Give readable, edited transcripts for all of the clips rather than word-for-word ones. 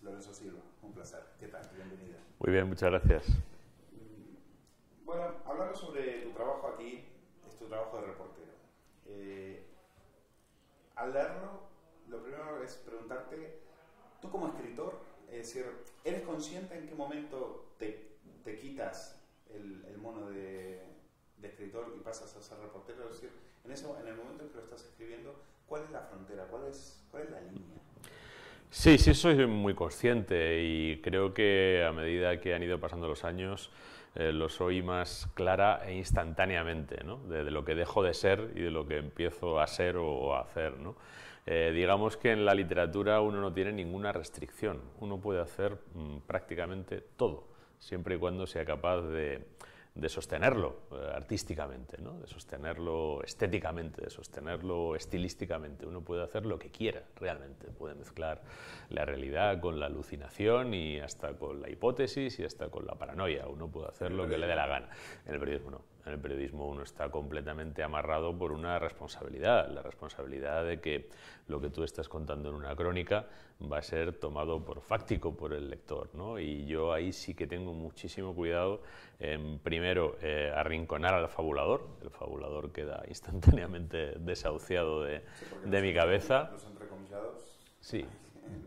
Lorenzo Silva, un placer. ¿Qué tal? Bienvenida. Muy bien, muchas gracias. Bueno, hablando sobre tu trabajo aquí, es tu trabajo de reportero. Al leerlo, lo primero es preguntarte, tú como escritor, es decir, ¿eres consciente en qué momento te quitas el mono de escritor y pasas a ser reportero? Es decir, en el momento en que lo estás escribiendo, ¿cuál es la frontera? ¿Cuál es la línea? Sí, soy muy consciente y creo que a medida que han ido pasando los años lo soy más clara e instantáneamente, ¿no? De lo que dejo de ser y de lo que empiezo a ser o a hacer, ¿no? Digamos que en la literatura uno no tiene ninguna restricción, uno puede hacer prácticamente todo, siempre y cuando sea capaz de sostenerlo artísticamente, ¿no? De sostenerlo estéticamente, de sostenerlo estilísticamente. Uno puede hacer lo que quiera realmente, puede mezclar la realidad con la alucinación y hasta con la hipótesis y hasta con la paranoia. Uno puede hacer lo que le dé la gana. En el periodismo no. En el periodismo uno está completamente amarrado por una responsabilidad, la responsabilidad de que lo que tú estás contando en una crónica va a ser tomado por fáctico por el lector, ¿no? Y yo ahí sí que tengo muchísimo cuidado en primero arrinconar al fabulador. El fabulador queda instantáneamente desahuciado de mi cabeza. Los entrecomillados. Sí,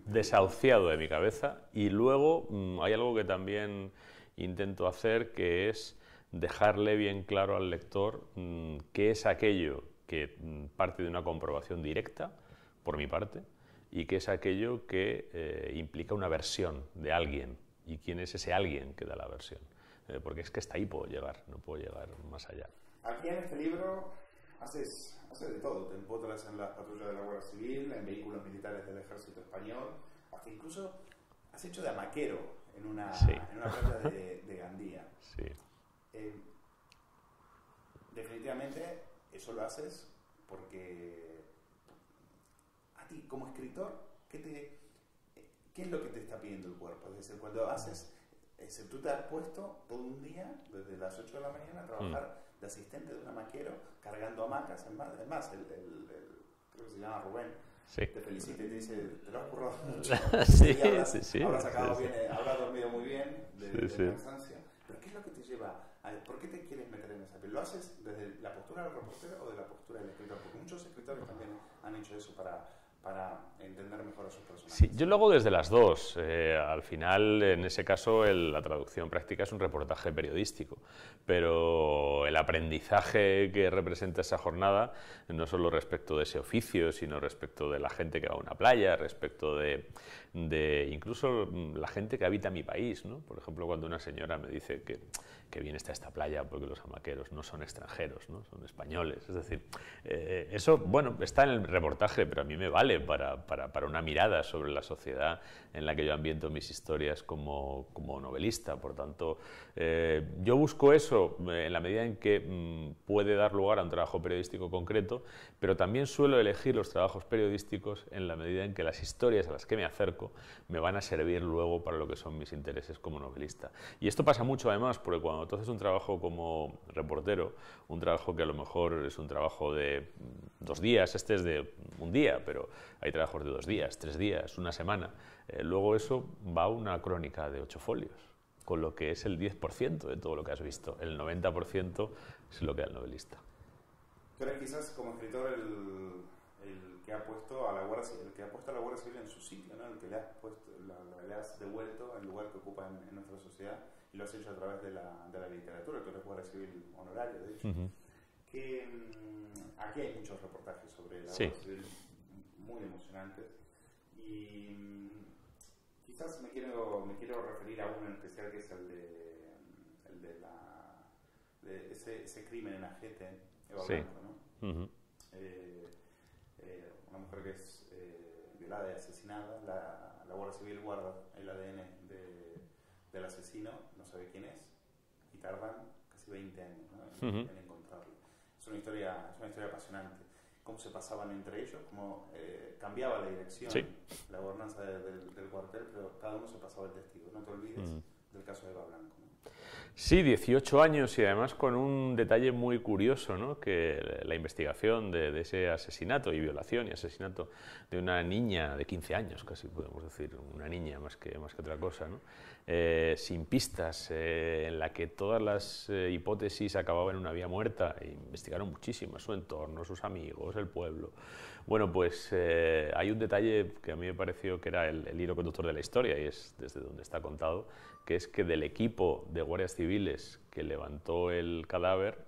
desahuciado de mi cabeza. Y luego hay algo que también intento hacer, que es dejarle bien claro al lector qué es aquello que parte de una comprobación directa, por mi parte, y qué es aquello que implica una versión de alguien, y quién es ese alguien que da la versión. Porque es que hasta ahí puedo llegar, no puedo llegar más allá. Aquí en este libro haces de todo, te empotras en las patrullas de la Guardia Civil, en vehículos militares del Ejército Español, hasta incluso has hecho de amaquero en una playa de Gandía. Sí. Definitivamente eso lo haces porque a ti como escritor, ¿qué es lo que te está pidiendo el cuerpo? Es decir, cuando haces, tú te has puesto todo un día, desde las 8 de la mañana, a trabajar de asistente de un amaquero, cargando hamacas. Además, creo que se llama Rubén, sí, te felicita y te dice, te lo has currado mucho. Sí, habrás sacado bien, habrás dormido muy bien de sí. cansancio. Pero ¿qué es lo que te lleva por qué te quieres meter en esa piel? ¿Lo haces desde la postura del reportero o de la postura del escritor? Porque muchos escritores también han hecho eso para entender mejor a sus personajes. Sí, yo lo hago desde las dos. Al final, en ese caso, la traducción práctica es un reportaje periodístico, pero el aprendizaje que representa esa jornada, no solo respecto de ese oficio, sino respecto de la gente que va a una playa, respecto de incluso la gente que habita mi país, ¿no? Por ejemplo, cuando una señora me dice que bien está esta playa porque los amaqueros no son extranjeros, ¿no? Son españoles. Es decir, eso, bueno, está en el reportaje, pero a mí me vale para una mirada sobre la sociedad en la que yo ambiento mis historias como novelista. Por tanto, yo busco eso en la medida en que puede dar lugar a un trabajo periodístico concreto, pero también suelo elegir los trabajos periodísticos en la medida en que las historias a las que me acerco me van a servir luego para lo que son mis intereses como novelista. Y esto pasa mucho además porque cuando tú haces un trabajo como reportero, un trabajo que a lo mejor es un trabajo de 2 días, este es de un día, pero hay trabajos de 2 días, 3 días, una semana, luego eso va a una crónica de 8 folios, con lo que es el 10% de todo lo que has visto. El 90% es lo que da el novelista. Tú eres quizás como escritor el que ha puesto a la Guardia Civil en su sitio, ¿no? El que le has devuelto el lugar que ocupa en nuestra sociedad, y lo has hecho a través de la literatura. Tú eres Guardia Civil honorario, de hecho. Aquí hay muchos reportajes sobre la Guardia Civil muy emocionantes, y quizás me quiero referir a uno en especial, que es el de ese crimen en Ajete, Eva Blanco, ¿no? Una mujer que es violada y asesinada. La Guardia Civil guarda el ADN del asesino, no sabe quién es, y tardan casi 20 años, ¿no? en encontrarlo. Es una historia apasionante. Cómo se pasaban entre ellos, cómo cambiaba la dirección, la gobernanza del cuartel, pero cada uno se pasaba el testigo. No te olvides del caso de Eva Blanco, ¿no? Sí, 18 años y además con un detalle muy curioso, ¿no? Que la investigación de ese asesinato y violación y asesinato de una niña de 15 años, casi podemos decir, una niña más que otra cosa, ¿no? Sin pistas, en la que todas las hipótesis acababan en una vía muerta, e investigaron muchísimo su entorno, sus amigos, el pueblo. Bueno, pues hay un detalle que a mí me pareció que era el hilo conductor de la historia, y es desde donde está contado, que es que del equipo de guardias civiles que levantó el cadáver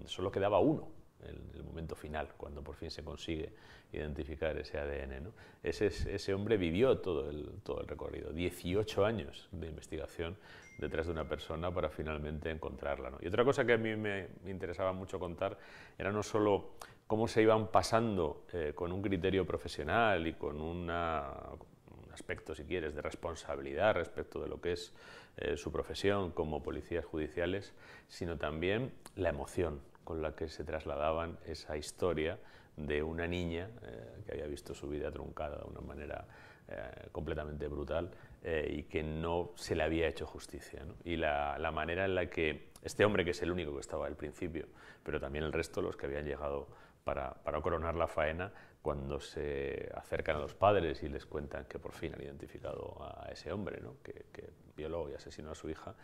solo quedaba uno en el momento final, cuando por fin se consigue identificar ese ADN, ¿no? Ese hombre vivió todo el recorrido, 18 años de investigación detrás de una persona para finalmente encontrarla, ¿no? Y otra cosa que a mí me interesaba mucho contar era no solo cómo se iban pasando con un criterio profesional y con un aspecto, si quieres, de responsabilidad respecto de lo que es su profesión como policías judiciales, sino también la emoción con la que se trasladaban esa historia de una niña que había visto su vida truncada de una manera completamente brutal y que no se le había hecho justicia, ¿no? Y la manera en la que este hombre, que es el único que estaba al principio, pero también el resto, los que habían llegado para coronar la faena, cuando se acercan a los padres y les cuentan que por fin han identificado a ese hombre, ¿no? que violó y asesinó a su hija,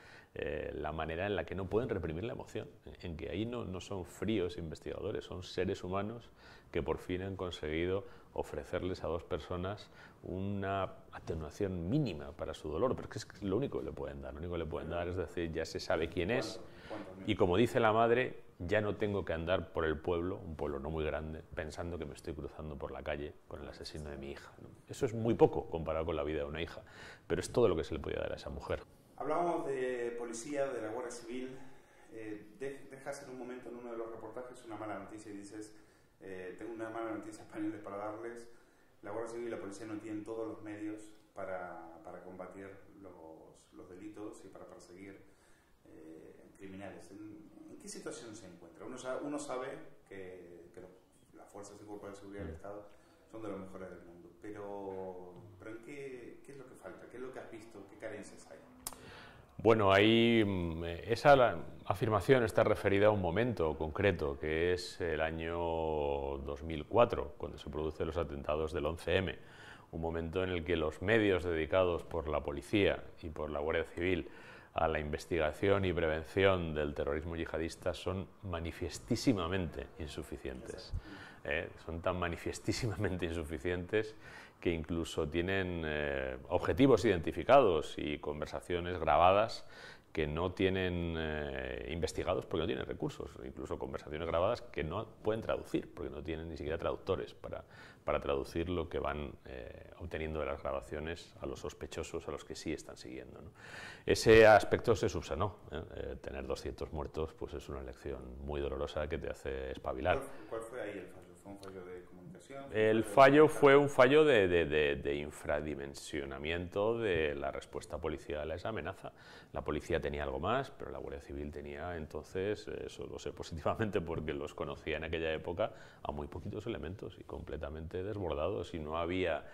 la manera en la que no pueden reprimir la emoción, en que ahí no son fríos investigadores, son seres humanos que por fin han conseguido ofrecerles a dos personas una atenuación mínima para su dolor, pero es lo único que le pueden dar, lo único que le pueden dar es decir, ya se sabe quién es, y como dice la madre, ya no tengo que andar por el pueblo, un pueblo no muy grande, pensando que me estoy cruzando por la calle con el asesino de mi hija, ¿no? Eso es muy poco comparado con la vida de una hija, pero es todo lo que se le podía dar a esa mujer. Hablábamos de policía, de la Guardia Civil. Dejas en un momento en uno de los reportajes una mala noticia y dices, tengo una mala noticia española para darles. La Guardia Civil y la policía no tienen todos los medios para combatir los delitos y para perseguir criminales. ¿En qué situación se encuentra? Uno sabe que las fuerzas y cuerpos de seguridad del Estado son de los mejores del mundo, pero ¿en qué es lo que falta? ¿Qué es lo que has visto? ¿Qué carencias hay? Bueno, ahí esa afirmación está referida a un momento concreto, que es el año 2004, cuando se producen los atentados del 11M, un momento en el que los medios dedicados por la policía y por la Guardia Civil a la investigación y prevención del terrorismo yihadista son manifiestísimamente insuficientes. Son tan manifiestísimamente insuficientes que incluso tienen objetivos identificados y conversaciones grabadas que no tienen investigados porque no tienen recursos, incluso conversaciones grabadas que no pueden traducir porque no tienen ni siquiera traductores para traducir lo que van obteniendo de las grabaciones a los sospechosos, a los que sí están siguiendo, ¿no? Ese aspecto se subsanó. Tener 200 muertos pues es una lección muy dolorosa que te hace espabilar. ¿Cuál fue ahí el fallo? ¿Fue un fallo de comunicación? El fallo fue un fallo de infradimensionamiento de la respuesta policial a esa amenaza. La policía tenía algo más, pero la Guardia Civil tenía entonces, eso lo sé positivamente porque los conocía en aquella época, a muy poquitos elementos y completamente desbordados, y no había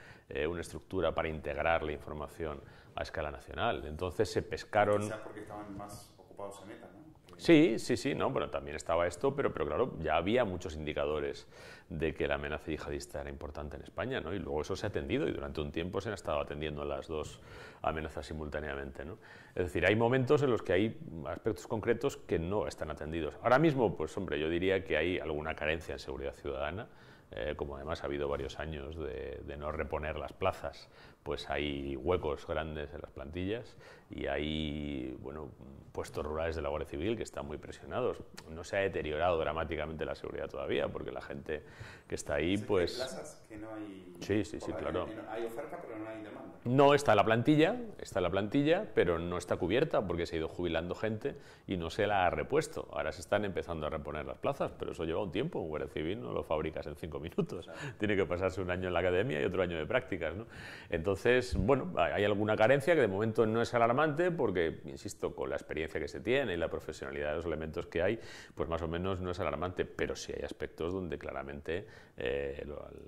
una estructura para integrar la información a escala nacional. Entonces se pescaron... Quizás porque estaban más ocupados en ETA, ¿no? Sí, no, bueno, también estaba esto, pero claro, ya había muchos indicadores de que la amenaza yihadista era importante en España, ¿no? Y luego eso se ha atendido y durante un tiempo se han estado atendiendo las dos amenazas simultáneamente, ¿no? Es decir, hay momentos en los que hay aspectos concretos que no están atendidos. Ahora mismo, pues hombre, yo diría que hay alguna carencia en seguridad ciudadana, como además ha habido varios años de no reponer las plazas, pues hay huecos grandes en las plantillas y hay, bueno, puestos rurales de la Guardia Civil que están muy presionados. No se ha deteriorado dramáticamente la seguridad todavía, porque la gente que está ahí, pues... ¿Hay plazas que no hay...? Sí, claro. Hay oferta, pero no hay demanda. No está la plantilla, pero no está cubierta porque se ha ido jubilando gente y no se la ha repuesto. Ahora se están empezando a reponer las plazas, pero eso lleva un tiempo. Un Guardia Civil no lo fabricas en 5 minutos. Claro. Tiene que pasarse un año en la academia y otro año de prácticas, ¿no? Entonces, bueno, hay alguna carencia que de momento no es alarmante porque, insisto, con la experiencia que se tiene y la profesionalidad de los elementos que hay, pues más o menos no es alarmante, pero sí hay aspectos donde claramente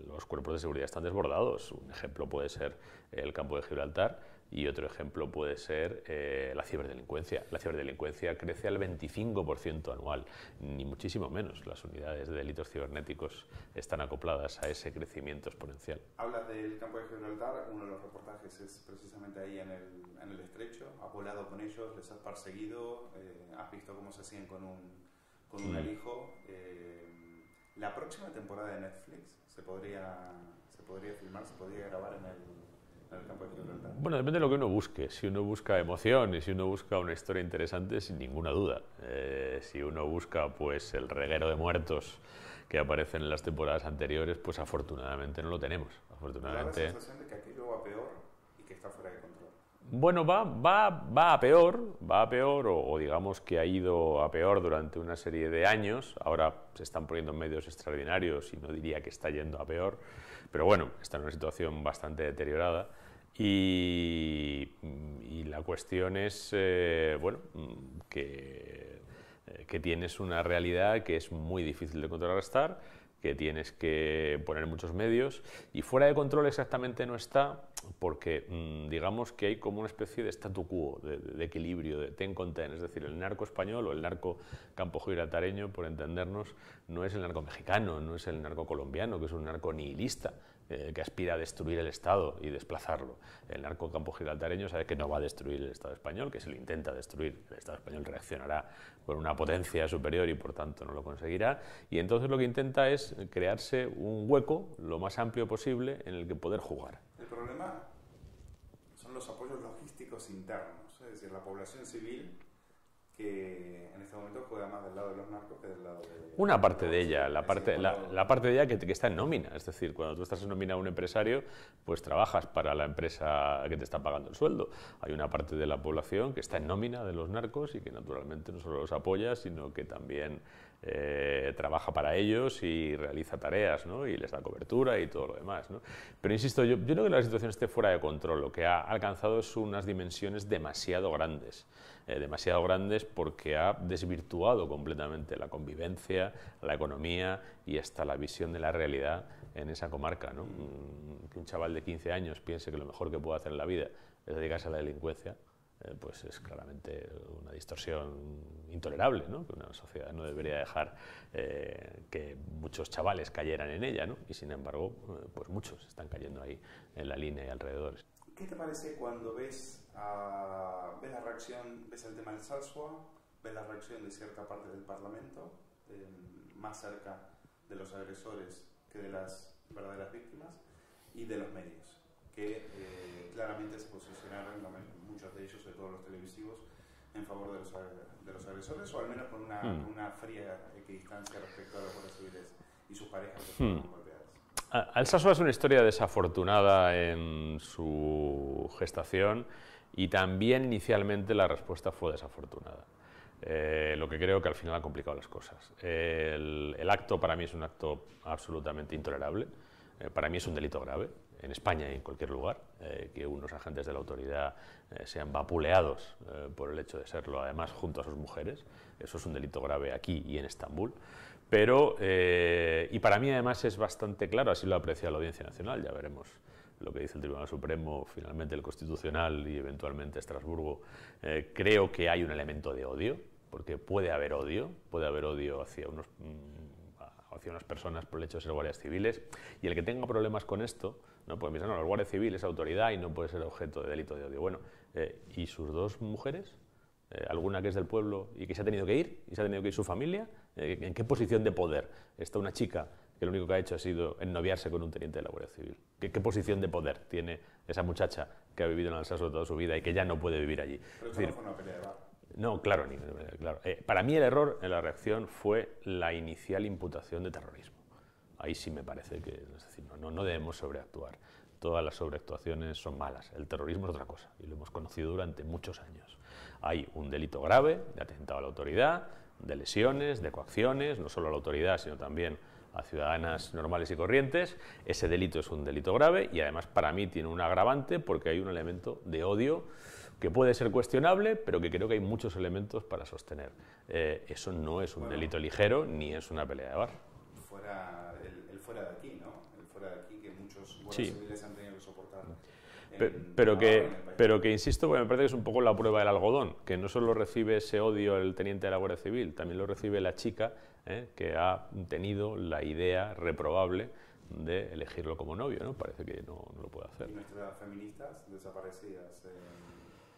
los cuerpos de seguridad están desbordados. Un ejemplo puede ser el campo de Gibraltar, y otro ejemplo puede ser la ciberdelincuencia. La ciberdelincuencia crece al 25% anual, ni muchísimo menos. Las unidades de delitos cibernéticos están acopladas a ese crecimiento exponencial. Hablas del campo de Gibraltar, uno de los reportajes es precisamente ahí en el estrecho. Has volado con ellos, les has perseguido, has visto cómo se hacían con un alijo. La próxima temporada de Netflix se podría filmar, se podría grabar en el campo de Gibraltar. Bueno, depende de lo que uno busque. Si uno busca emoción y si uno busca una historia interesante, sin ninguna duda. Si uno busca pues el reguero de muertos que aparecen en las temporadas anteriores, pues afortunadamente no lo tenemos. Afortunadamente. ¿Te da la sensación de que aquello va peor y que está fuera de control? Bueno, va a peor, o digamos que ha ido a peor durante una serie de años. Ahora se están poniendo medios extraordinarios y no diría que está yendo a peor, pero bueno, está en una situación bastante deteriorada. Y la cuestión es, que tienes una realidad que es muy difícil de contrarrestar, que tienes que poner muchos medios, y fuera de control exactamente no está, porque digamos que hay como una especie de statu quo, de equilibrio, de ten con ten, es decir, el narco español o el narco campo gibraltareño, por entendernos, no es el narco mexicano, no es el narco colombiano, que es un narco nihilista, que aspira a destruir el Estado y desplazarlo. El narco campo gibraltareño sabe que no va a destruir el Estado español, que si lo intenta destruir, el Estado español reaccionará con una potencia superior y por tanto no lo conseguirá, y entonces lo que intenta es crearse un hueco lo más amplio posible en el que poder jugar. El problema son los apoyos logísticos internos, es decir, la población civil que en este momento juega más del lado de los narcos que del lado de... Una parte de ella, la parte de ella que está en nómina, es decir, cuando tú estás en nómina a un empresario, pues trabajas para la empresa que te está pagando el sueldo. Hay una parte de la población que está en nómina de los narcos y que naturalmente no solo los apoya, sino que también trabaja para ellos y realiza tareas, ¿no? Y les da cobertura y todo lo demás, ¿no? Pero insisto, yo creo que la situación esté fuera de control. Lo que ha alcanzado es unas dimensiones demasiado grandes porque ha desvirtuado completamente la convivencia, la economía y hasta la visión de la realidad en esa comarca, ¿no? Que un chaval de 15 años piense que lo mejor que puede hacer en la vida es dedicarse a la delincuencia, pues es claramente una distorsión intolerable, ¿no? Que una sociedad no debería dejar que muchos chavales cayeran en ella, ¿no? Y sin embargo, pues muchos están cayendo ahí en la línea y alrededores. ¿Qué te parece cuando ves la reacción, ves el tema del Salsua, ves la reacción de cierta parte del Parlamento, más cerca de los agresores que de las verdaderas víctimas, y de los medios, que claramente se posicionaron, muchos de ellos, de todos los televisivos, en favor de los agresores, o al menos con una fría equidistancia respecto a los guardias civiles y sus parejas que fueron golpeadas? Alsasua es una historia desafortunada en su gestación y también inicialmente la respuesta fue desafortunada. Lo que creo que al final ha complicado las cosas. El acto para mí es un acto absolutamente intolerable, para mí es un delito grave, en España y en cualquier lugar, que unos agentes de la autoridad sean vapuleados por el hecho de serlo, además junto a sus mujeres. Eso es un delito grave aquí y en Estambul. Pero, y para mí además es bastante claro, así lo aprecia la Audiencia Nacional, ya veremos lo que dice el Tribunal Supremo, finalmente el Constitucional y eventualmente Estrasburgo. Creo que hay un elemento de odio, porque puede haber odio hacia unas personas por el hecho de ser guardias civiles, y el que tenga problemas con esto, ¿no? Pues piensan, no, el guardia civil es autoridad y no puede ser objeto de delito de odio. Bueno, ¿y sus dos mujeres? Alguna que es del pueblo y que se ha tenido que ir, y se ha tenido que ir su familia, ¿en qué posición de poder está una chica que lo único que ha hecho ha sido ennoviarse con un teniente de la Guardia Civil? ¿Qué posición de poder tiene esa muchacha que ha vivido en Alsasua toda su vida y que ya no puede vivir allí? Pero eso no fue una pelea de bar. No, claro. Para mí el error en la reacción fue la inicial imputación de terrorismo. Ahí sí me parece que, es decir, no debemos sobreactuar. Todas las sobreactuaciones son malas. El terrorismo es otra cosa y lo hemos conocido durante muchos años. Hay un delito grave de atentado a la autoridad, de lesiones, de coacciones, no solo a la autoridad, sino también a ciudadanas normales y corrientes. Ese delito es un delito grave y además para mí tiene un agravante porque hay un elemento de odio que puede ser cuestionable, pero que creo que hay muchos elementos para sostener. Eso no es un delito ligero ni es una pelea de bar. El fuera de aquí, ¿no? El fuera de aquí que muchos guardias civiles han tenido que soportar. Pero Navarra, en el País pero que insisto, porque me parece que es un poco la prueba del algodón, que no solo recibe ese odio el teniente de la Guardia Civil, también lo recibe la chica, que ha tenido la idea reprobable de elegirlo como novio, ¿no? Parece que no lo puede hacer. Y nuestras feministas desaparecidas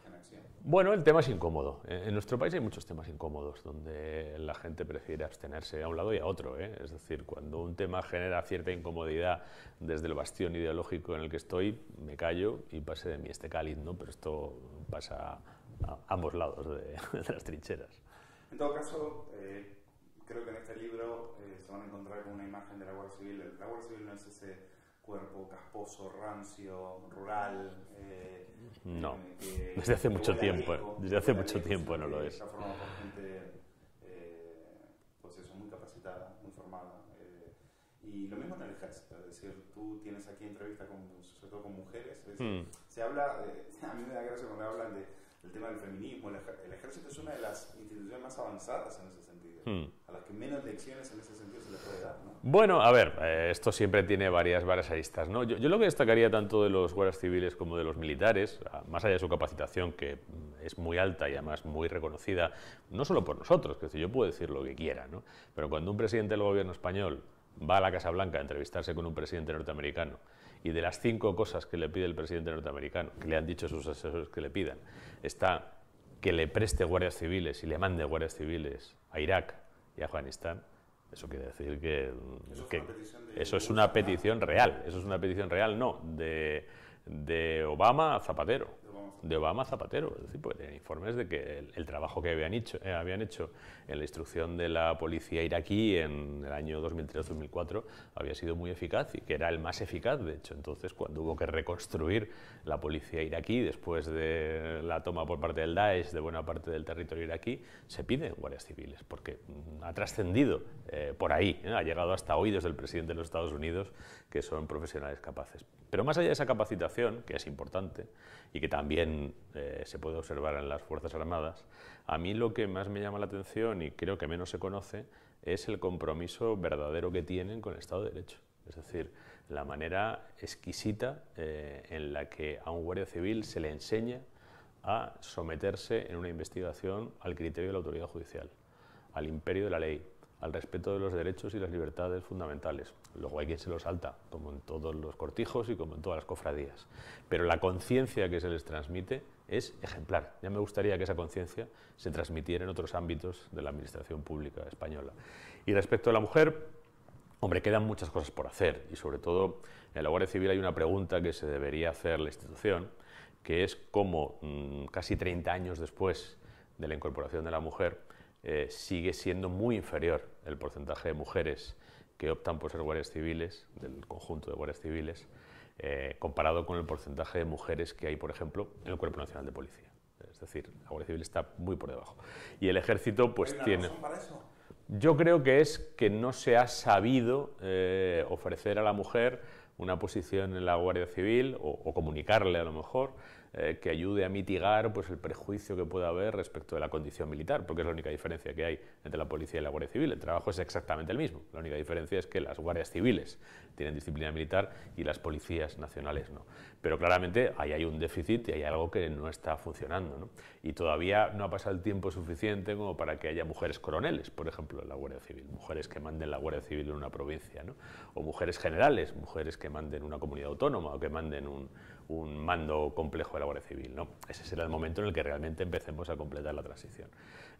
en acción. Bueno, el tema es incómodo. En nuestro país hay muchos temas incómodos donde la gente prefiere abstenerse a un lado y a otro, ¿eh? Es decir, cuando un tema genera cierta incomodidad desde el bastión ideológico en el que estoy, me callo y pase de mí este cáliz, ¿no? Pero esto pasa a ambos lados de las trincheras. En todo caso, creo que en este libro se van a encontrar con una imagen de la Guardia Civil. La Guardia Civil no es ese cuerpo casposo, rancio, rural. No, desde hace mucho tiempo. Desde hace mucho tiempo no lo es. Está formado por gente, pues eso, muy capacitada, muy formada. Y lo mismo en el ejército, es decir, tú tienes aquí entrevistas sobre todo con mujeres. Es decir, se habla, a mí me da gracia cuando hablan del tema del feminismo. El ejército es una de las instituciones más avanzadas en ese sentido, a las que menos lecciones en ese sentido se le puede dar, ¿no? Bueno, a ver, esto siempre tiene varias aristas, ¿no? Yo lo que destacaría tanto de los guardias civiles como de los militares, más allá de su capacitación, que es muy alta y además muy reconocida, no solo por nosotros, que yo puedo decir lo que quiera, ¿no? Pero cuando un presidente del gobierno español va a la Casa Blanca a entrevistarse con un presidente norteamericano y de las 5 cosas que le pide el presidente norteamericano, que le han dicho sus asesores que le pidan, está que le preste guardias civiles y le mande guardias civiles a Irak y a Afganistán. Eso quiere decir que eso es una petición real. Eso es una petición real, no, de Obama a Zapatero. De Obama a Zapatero. Es decir, porque tienen informes de que el trabajo que habían hecho en la instrucción de la policía iraquí en el año 2003-2004 había sido muy eficaz y que era el más eficaz, de hecho. Entonces, cuando hubo que reconstruir la policía iraquí después de la toma por parte del Daesh de buena parte del territorio iraquí, se piden guardias civiles, porque ha trascendido por ahí, ha llegado hasta oídos del presidente de los Estados Unidos, que son profesionales capaces. Pero más allá de esa capacitación, que es importante y que también se puede observar en las Fuerzas Armadas, a mí lo que más me llama la atención y creo que menos se conoce es el compromiso verdadero que tienen con el Estado de Derecho. Es decir, la manera exquisita en la que a un guardia civil se le enseña a someterse en una investigación al criterio de la autoridad judicial, al imperio de la ley, al respeto de los derechos y las libertades fundamentales. Luego hay quien se lo salta, como en todos los cortijos y como en todas las cofradías. Pero la conciencia que se les transmite es ejemplar. Ya me gustaría que esa conciencia se transmitiera en otros ámbitos de la administración pública española. Y respecto a la mujer, hombre, quedan muchas cosas por hacer y sobre todo en la Guardia Civil hay una pregunta que se debería hacer la institución, que es cómo casi 30 años después de la incorporación de la mujer sigue siendo muy inferior el porcentaje de mujeres que optan por ser guardias civiles, del conjunto de guardias civiles, comparado con el porcentaje de mujeres que hay, por ejemplo, en el Cuerpo Nacional de Policía. Es decir, la Guardia Civil está muy por debajo. Y el Ejército, pues tiene... ¿Razón para eso? Yo creo que es que no se ha sabido ofrecer a la mujer una posición en la Guardia Civil o comunicarle a lo mejor que ayude a mitigar pues, el prejuicio que pueda haber respecto de la condición militar, porque es la única diferencia que hay entre la policía y la Guardia Civil. El trabajo es exactamente el mismo. La única diferencia es que las guardias civiles tienen disciplina militar y las policías nacionales no. Pero claramente ahí hay un déficit y hay algo que no está funcionando, ¿no? Y todavía no ha pasado el tiempo suficiente como para que haya mujeres coroneles, por ejemplo, en la Guardia Civil, mujeres que manden la Guardia Civil en una provincia, ¿no? O mujeres generales, mujeres que manden una comunidad autónoma o que manden un mando complejo de la Guardia Civil, ¿no? Ese será el momento en el que realmente empecemos a completar la transición.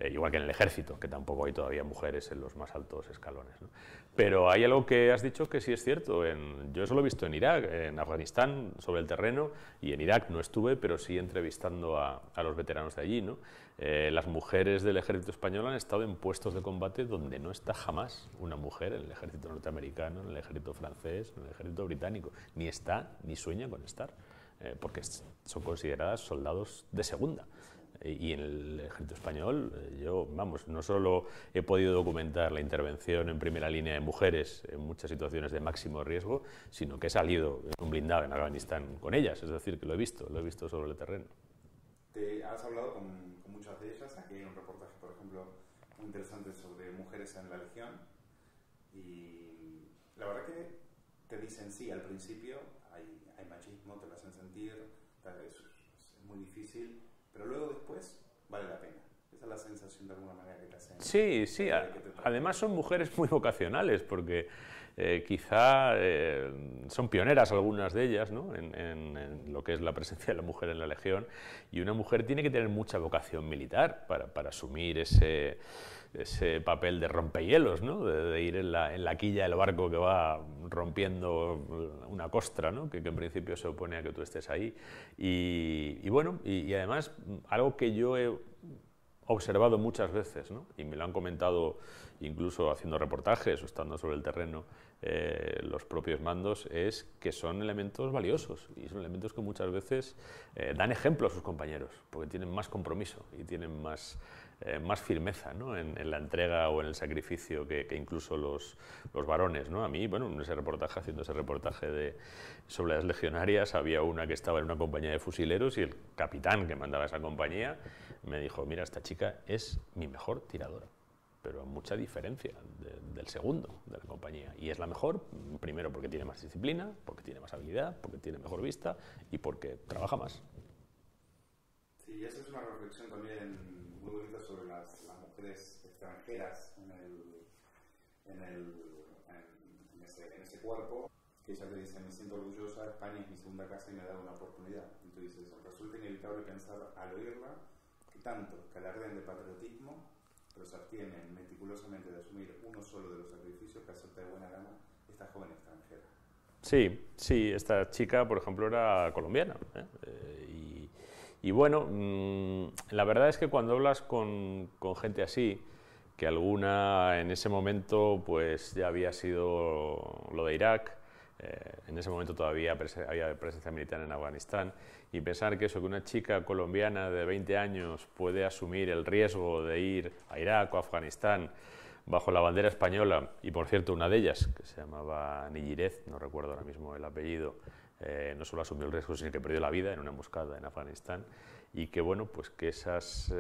Igual que en el Ejército, que tampoco hay todavía mujeres en los más altos escalones, ¿no? Pero hay algo que has dicho que sí es cierto. Yo eso lo he visto en Irak, en Afganistán, sobre el terreno, y en Irak no estuve, pero sí entrevistando a los veteranos de allí, ¿no? Las mujeres del Ejército español han estado en puestos de combate donde no está jamás una mujer, en el Ejército norteamericano, en el Ejército francés, en el Ejército británico. Ni está, ni sueña con estar, porque son consideradas soldados de segunda. Y en el Ejército español, yo, vamos, no solo he podido documentar la intervención en primera línea de mujeres en muchas situaciones de máximo riesgo, sino que he salido en un blindado en Afganistán con ellas, es decir, que lo he visto sobre el terreno. Te has hablado con muchas de ellas. Aquí hay un reportaje, por ejemplo, muy interesante sobre mujeres en la Legión. Y la verdad que te dicen sí al principio, hay machismo, te lo hacen sentir, es muy difícil, pero luego después vale la pena. Esa es la sensación de alguna manera que te hacen. Sí, sí. Además son mujeres muy vocacionales porque quizá son pioneras algunas de ellas, ¿no? en lo que es la presencia de la mujer en la Legión, y una mujer tiene que tener mucha vocación militar para asumir ese papel de rompehielos, ¿no? de ir en la quilla del barco que va rompiendo una costra, ¿no? que en principio se opone a que tú estés ahí. Y bueno, y además algo que yo he observado muchas veces, ¿no? Y me lo han comentado incluso haciendo reportajes o estando sobre el terreno los propios mandos, es que son elementos valiosos y son elementos que muchas veces dan ejemplo a sus compañeros porque tienen más compromiso y tienen más firmeza, ¿no? en la entrega o en el sacrificio que incluso los varones, ¿no? A mí, bueno, en ese reportaje, haciendo ese reportaje sobre las legionarias, había una que estaba en una compañía de fusileros y el capitán que mandaba esa compañía me dijo: mira, esta chica es mi mejor tiradora, pero a mucha diferencia del segundo de la compañía. Y es la mejor, primero porque tiene más disciplina, porque tiene más habilidad, porque tiene mejor vista y porque trabaja más. Sí, esa es una reflexión también muy bonita sobre las mujeres extranjeras en ese cuerpo, que ella te dice: me siento orgullosa, España es mi segunda casa y me ha dado una oportunidad. Y tú dices: resulta inevitable pensar al oírla que tanto que alardean de patriotismo, pero se abstienen meticulosamente de asumir uno solo de los sacrificios que acepta de buena gana esta joven extranjera. Sí, sí, esta chica, por ejemplo, era colombiana, y bueno, la verdad es que cuando hablas con gente así, que alguna en ese momento pues ya había sido lo de Irak, en ese momento todavía había presencia militar en Afganistán, y pensar que eso, que una chica colombiana de 20 años puede asumir el riesgo de ir a Irak o a Afganistán bajo la bandera española, y por cierto una de ellas, que se llamaba Niyirez, no recuerdo ahora mismo el apellido, no solo asumió el riesgo, sino que perdió la vida en una emboscada en Afganistán, y que bueno, pues que esas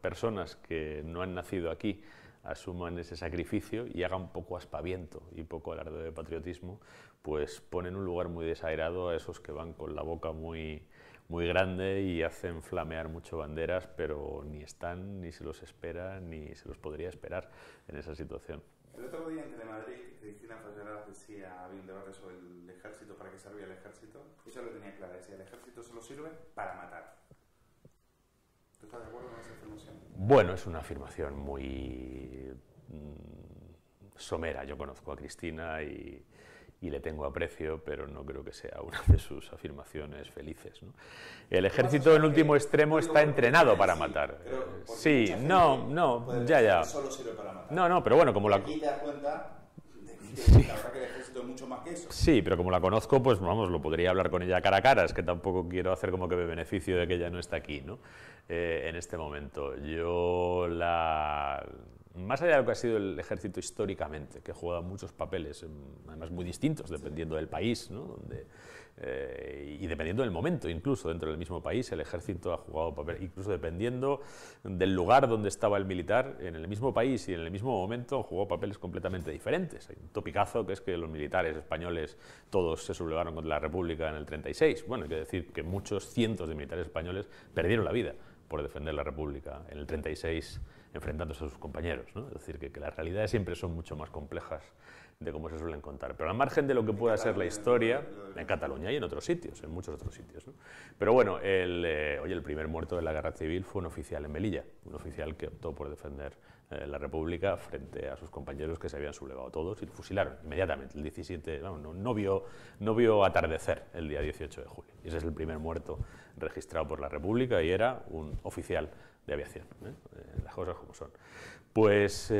personas que no han nacido aquí asuman ese sacrificio y hagan poco aspaviento y poco alarde de patriotismo, pues ponen un lugar muy desairado a esos que van con la boca muy grande y hacen flamear mucho banderas, pero ni están, ni se los espera, ni se los podría esperar en esa situación. El otro día en Telemadrid, Cristina Fallarás decía, había un debate sobre el ejército, para qué servía el ejército. Ella lo tenía claro, decía: el ejército solo sirve para matar. ¿Tú estás de acuerdo con esa afirmación? Bueno, es una afirmación muy somera. Yo conozco a Cristina y le tengo aprecio, pero no creo que sea una de sus afirmaciones felices, ¿no? El ejército en último extremo está entrenado para matar. Sí, ya. Solo sirve para matar. No, pero bueno, como la... Aquí te das cuenta de que la verdad que el ejército es mucho más que eso. Sí, pero como la conozco, pues vamos, lo podría hablar con ella cara a cara. Es que tampoco quiero hacer como que me beneficio de que ella no está aquí, ¿no? En este momento. Más allá de lo que ha sido el ejército históricamente, que juega muchos papeles, además muy distintos, dependiendo del país, ¿no? Y dependiendo del momento, incluso dentro del mismo país, el ejército ha jugado papel, incluso dependiendo del lugar donde estaba el militar, en el mismo país y en el mismo momento jugó papeles completamente diferentes. Hay un topicazo que es que los militares españoles todos se sublevaron contra la República en el 36. Bueno, hay que decir que muchos cientos de militares españoles perdieron la vida por defender la República en el 36, enfrentándose a sus compañeros, ¿no? Es decir, que las realidades siempre son mucho más complejas de cómo se suelen contar. Pero al margen de lo que pueda ser la historia, en Cataluña y en otros sitios, en muchos otros sitios, ¿no? Pero bueno, el primer muerto de la guerra civil fue un oficial en Melilla, un oficial que optó por defender la República frente a sus compañeros que se habían sublevado todos y lo fusilaron inmediatamente. El 17, no vio atardecer el día 18 de julio. Y ese es el primer muerto registrado por la República y era un oficial de aviación, las cosas como son. Pues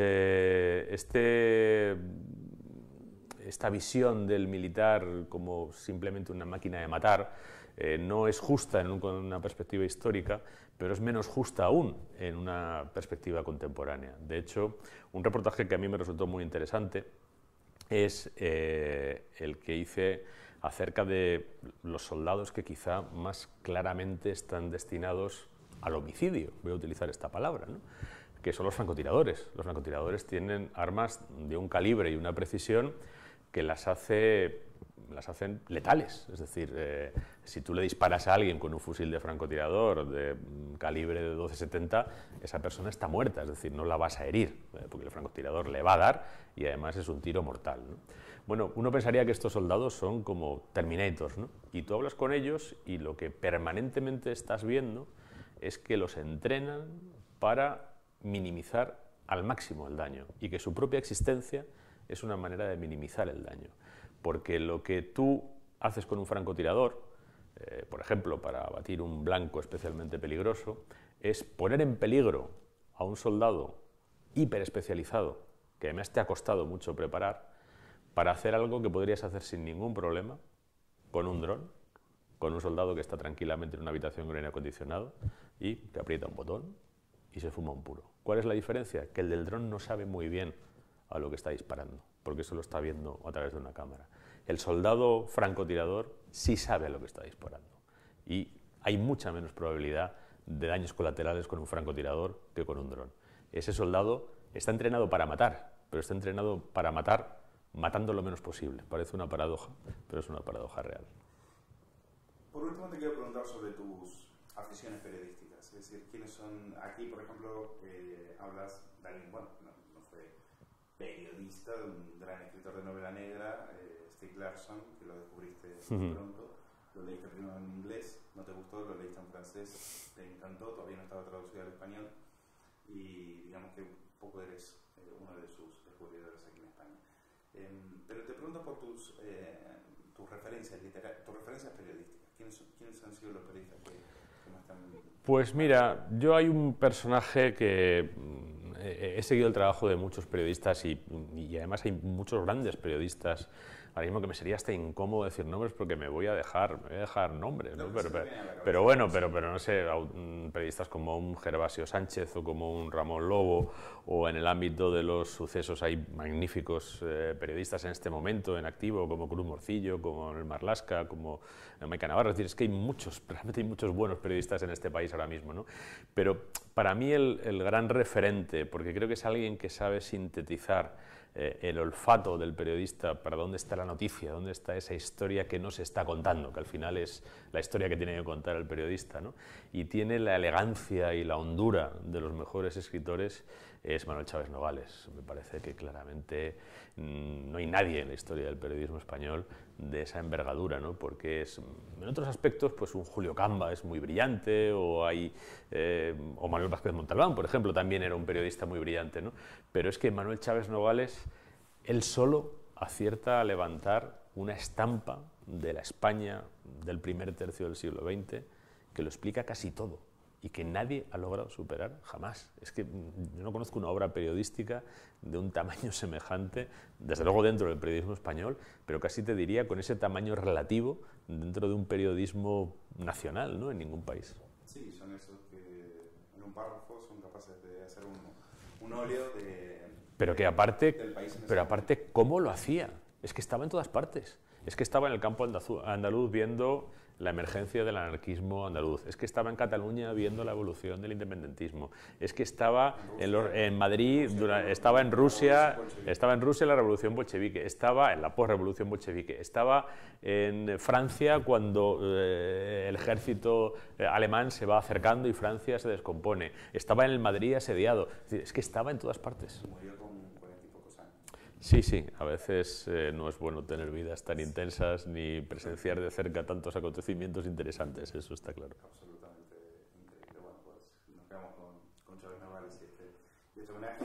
esta visión del militar como simplemente una máquina de matar no es justa en una perspectiva histórica, pero es menos justa aún en una perspectiva contemporánea. De hecho, un reportaje que a mí me resultó muy interesante es el que hice acerca de los soldados que quizá más claramente están destinados al homicidio, voy a utilizar esta palabra, ¿no? Que son los francotiradores. Los francotiradores tienen armas de un calibre y una precisión que las hace las hacen letales. Es decir, si tú le disparas a alguien con un fusil de francotirador de calibre de 12,70, esa persona está muerta, es decir, no la vas a herir, porque el francotirador le va a dar y además es un tiro mortal, ¿no? Bueno, uno pensaría que estos soldados son como Terminators, ¿no? Y tú hablas con ellos y lo que permanentemente estás viendo es que los entrenan para minimizar al máximo el daño y que su propia existencia es una manera de minimizar el daño. Porque lo que tú haces con un francotirador, por ejemplo, para abatir un blanco especialmente peligroso, es poner en peligro a un soldado hiperespecializado, que además te ha costado mucho preparar, para hacer algo que podrías hacer sin ningún problema con un dron, con un soldado que está tranquilamente en una habitación con aire acondicionado y que aprieta un botón y se fuma un puro. ¿Cuál es la diferencia? Que el del dron no sabe muy bien a lo que está disparando, porque eso lo está viendo a través de una cámara. El soldado francotirador sí sabe a lo que está disparando y hay mucha menos probabilidad de daños colaterales con un francotirador que con un dron. Ese soldado está entrenado para matar, pero está entrenado para matar matando lo menos posible. Parece una paradoja, pero es una paradoja real. Por último, te quiero preguntar sobre tus aficiones periodísticas. Es decir, ¿quiénes son aquí, por ejemplo, hablas de alguien, bueno, no fue periodista, de un gran escritor de novela negra, Stieg Larsson, que lo descubriste muy pronto. Lo leíste primero en inglés, no te gustó, lo leíste en francés, te encantó, todavía no estaba traducido al español. Y digamos que un poco eres uno de sus descubridores aquí en España. Pero te pregunto por tus referencias literarias, tus referencias periodísticas. ¿Quiénes han sido los periodistas que más están? Pues mira, yo hay un personaje que he seguido el trabajo de muchos periodistas y además hay muchos grandes periodistas. Ahora mismo que me sería hasta incómodo decir nombres porque me voy a dejar nombres, ¿no? Pero bueno, pero no sé, periodistas como un Gervasio Sánchez o como un Ramón Lobo, o en el ámbito de los sucesos hay magníficos periodistas en este momento en activo, como Cruz Morcillo, como el Marlaska, como Maica Navarro. Es decir, es que realmente hay muchos buenos periodistas en este país ahora mismo, ¿no? Pero para mí el gran referente, porque creo que es alguien que sabe sintetizar el olfato del periodista para dónde está la noticia, dónde está esa historia que no se está contando, que al final es la historia que tiene que contar el periodista, ¿no? Y tiene la elegancia y la hondura de los mejores escritores, es Manuel Chaves Nogales. Me parece que claramente no hay nadie en la historia del periodismo español de esa envergadura, ¿no? Porque en otros aspectos, pues un Julio Camba es muy brillante, o Manuel Vázquez Montalbán, por ejemplo, también era un periodista muy brillante, ¿no? Pero es que Manuel Chaves Nogales, él solo acierta a levantar una estampa de la España del primer tercio del siglo XX que lo explica casi todo y que nadie ha logrado superar jamás. Es que yo no conozco una obra periodística de un tamaño semejante, desde luego dentro del periodismo español, pero casi te diría con ese tamaño relativo dentro de un periodismo nacional, ¿no? En ningún país. Sí, son esos que en un párrafo son capaces de hacer un óleo pero que aparte, del país. Aparte, ¿cómo lo hacía? Es que estaba en todas partes. Es que estaba en el campo andaluz viendo la emergencia del anarquismo andaluz. Es que estaba en Cataluña viendo la evolución del independentismo. Es que estaba en Madrid, estaba en Rusia la revolución bolchevique, estaba en la posrevolución bolchevique, estaba en Francia cuando el ejército alemán se va acercando y Francia se descompone. Estaba en el Madrid asediado. Es que estaba en todas partes. Murió con 40 y pocos años. Sí, a veces no es bueno tener vidas tan intensas ni presenciar de cerca tantos acontecimientos interesantes, eso está claro. Absolutamente increíble. Bueno, pues nos quedamos con Chaves Nogales y este homenaje,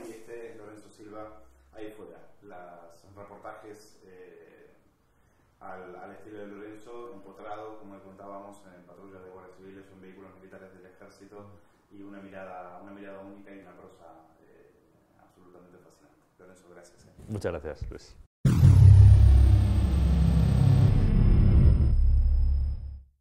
y Lorenzo Silva ahí fuera. Los reportajes al estilo de Lorenzo, empotrado, como le contábamos, en patrullas de guardias civiles o en vehículos militares del ejército, y una mirada única y una prosa absolutamente fascinante. Lorenzo, gracias. Muchas gracias, Luis.